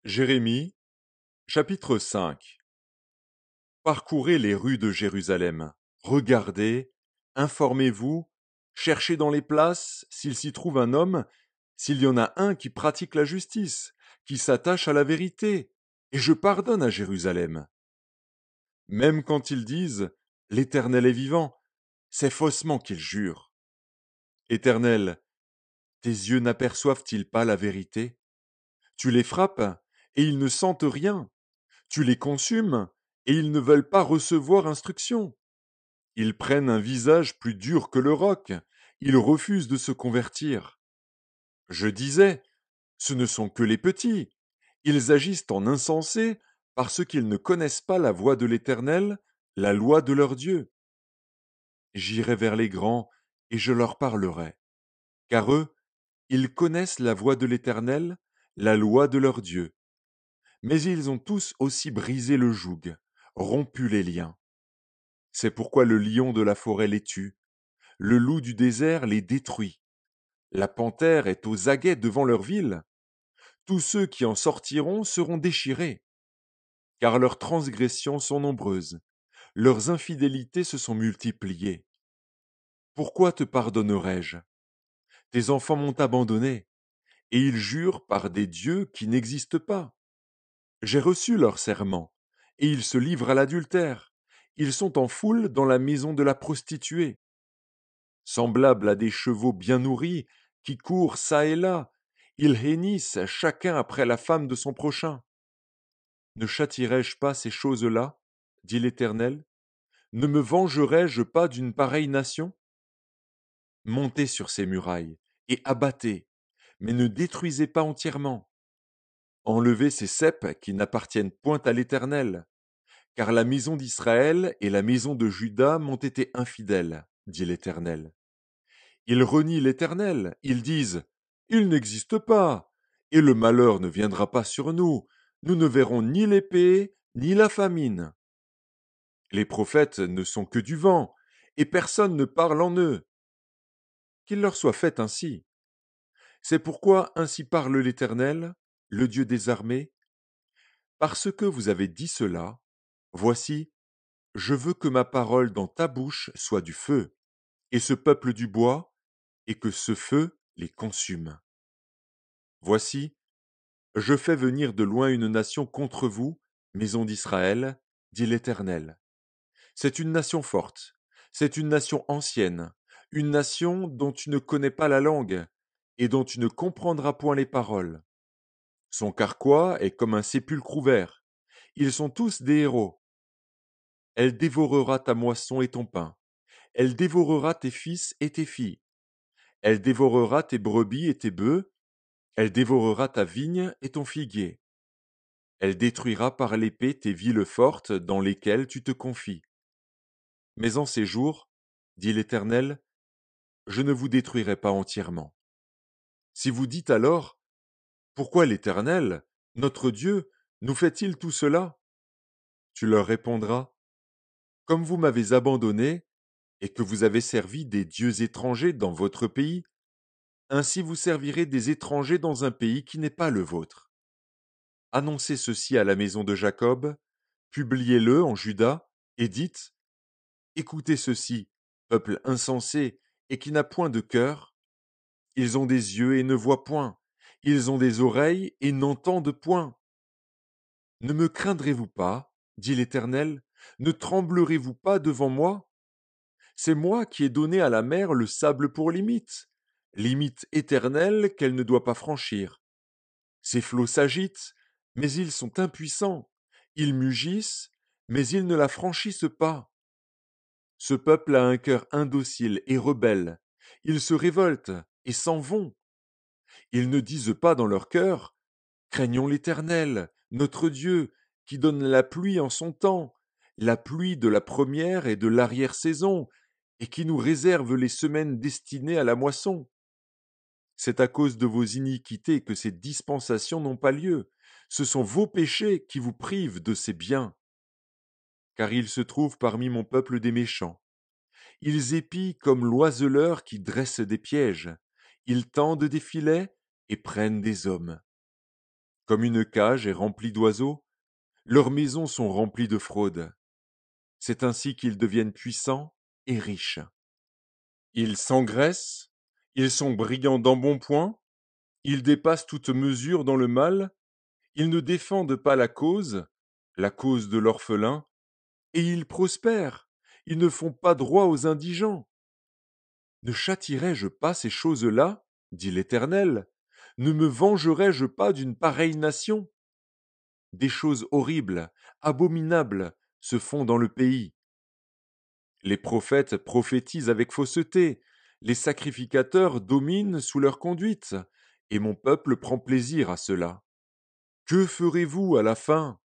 Jérémie, chapitre 5. Parcourez les rues de Jérusalem, regardez, informez-vous, cherchez dans les places s'il s'y trouve un homme, s'il y en a un qui pratique la justice, qui s'attache à la vérité, et je pardonne à Jérusalem. Même quand ils disent l'Éternel est vivant, c'est faussement qu'ils jurent. Éternel, tes yeux n'aperçoivent-ils pas la vérité? Tu les frappes, et ils ne sentent rien. Tu les consumes, et ils ne veulent pas recevoir instruction. Ils prennent un visage plus dur que le roc, ils refusent de se convertir. Je disais, ce ne sont que les petits. Ils agissent en insensés parce qu'ils ne connaissent pas la voie de l'Éternel, la loi de leur Dieu. J'irai vers les grands, et je leur parlerai. Car eux, ils connaissent la voie de l'Éternel, la loi de leur Dieu. Mais ils ont tous aussi brisé le joug, rompu les liens. C'est pourquoi le lion de la forêt les tue, le loup du désert les détruit. La panthère est aux aguets devant leur ville. Tous ceux qui en sortiront seront déchirés, car leurs transgressions sont nombreuses, leurs infidélités se sont multipliées. Pourquoi te pardonnerai-je? Tes enfants m'ont abandonné, et ils jurent par des dieux qui n'existent pas. J'ai reçu leur serment, et ils se livrent à l'adultère. Ils sont en foule dans la maison de la prostituée. Semblables à des chevaux bien nourris, qui courent çà et là, ils hennissent chacun après la femme de son prochain. Ne châtierai-je pas ces choses-là, dit l'Éternel? Ne me vengerai-je pas d'une pareille nation? Montez sur ces murailles, et abattez, mais ne détruisez pas entièrement. Enlevez ces ceps qui n'appartiennent point à l'Éternel, car la maison d'Israël et la maison de Juda m'ont été infidèles, dit l'Éternel. Ils renient l'Éternel, ils disent il n'existe pas, et le malheur ne viendra pas sur nous, nous ne verrons ni l'épée, ni la famine. Les prophètes ne sont que du vent, et personne ne parle en eux. Qu'il leur soit fait ainsi. C'est pourquoi ainsi parle l'Éternel, le Dieu des armées. Parce que vous avez dit cela, voici, je veux que ma parole dans ta bouche soit du feu, et ce peuple du bois, et que ce feu les consume. Voici, je fais venir de loin une nation contre vous, maison d'Israël, dit l'Éternel. C'est une nation forte, c'est une nation ancienne, une nation dont tu ne connais pas la langue, et dont tu ne comprendras point les paroles. Son carquois est comme un sépulcre ouvert. Ils sont tous des héros. Elle dévorera ta moisson et ton pain. Elle dévorera tes fils et tes filles. Elle dévorera tes brebis et tes bœufs. Elle dévorera ta vigne et ton figuier. Elle détruira par l'épée tes villes fortes dans lesquelles tu te confies. Mais en ces jours, dit l'Éternel, je ne vous détruirai pas entièrement. Si vous dites alors, pourquoi l'Éternel, notre Dieu, nous fait-il tout cela? Tu leur répondras, comme vous m'avez abandonné, et que vous avez servi des dieux étrangers dans votre pays, ainsi vous servirez des étrangers dans un pays qui n'est pas le vôtre. Annoncez ceci à la maison de Jacob, publiez-le en Juda, et dites, écoutez ceci, peuple insensé et qui n'a point de cœur. Ils ont des yeux et ne voient point. Ils ont des oreilles et n'entendent point. Ne me craindrez-vous pas, dit l'Éternel, ne tremblerez-vous pas devant moi? C'est moi qui ai donné à la mer le sable pour limite éternelle qu'elle ne doit pas franchir. Ses flots s'agitent, mais ils sont impuissants. Ils mugissent, mais ils ne la franchissent pas. Ce peuple a un cœur indocile et rebelle. Ils se révoltent et s'en vont. Ils ne disent pas dans leur cœur craignons l'Éternel, notre Dieu, qui donne la pluie en son temps, la pluie de la première et de l'arrière-saison, et qui nous réserve les semaines destinées à la moisson. C'est à cause de vos iniquités que ces dispensations n'ont pas lieu. Ce sont vos péchés qui vous privent de ces biens. Car il se trouve parmi mon peuple des méchants. Ils épient comme l'oiseleur qui dresse des pièges. Ils tendent des filets et prennent des hommes. Comme une cage est remplie d'oiseaux, leurs maisons sont remplies de fraudes. C'est ainsi qu'ils deviennent puissants et riches. Ils s'engraissent, ils sont brillants d'embonpoint, ils dépassent toute mesure dans le mal, ils ne défendent pas la cause de l'orphelin, et ils prospèrent, ils ne font pas droit aux indigents. Ne châtierai-je pas ces choses-là, dit l'Éternel? Ne me vengerai-je pas d'une pareille nation? Des choses horribles, abominables, se font dans le pays. Les prophètes prophétisent avec fausseté, les sacrificateurs dominent sous leur conduite, et mon peuple prend plaisir à cela. Que ferez-vous à la fin?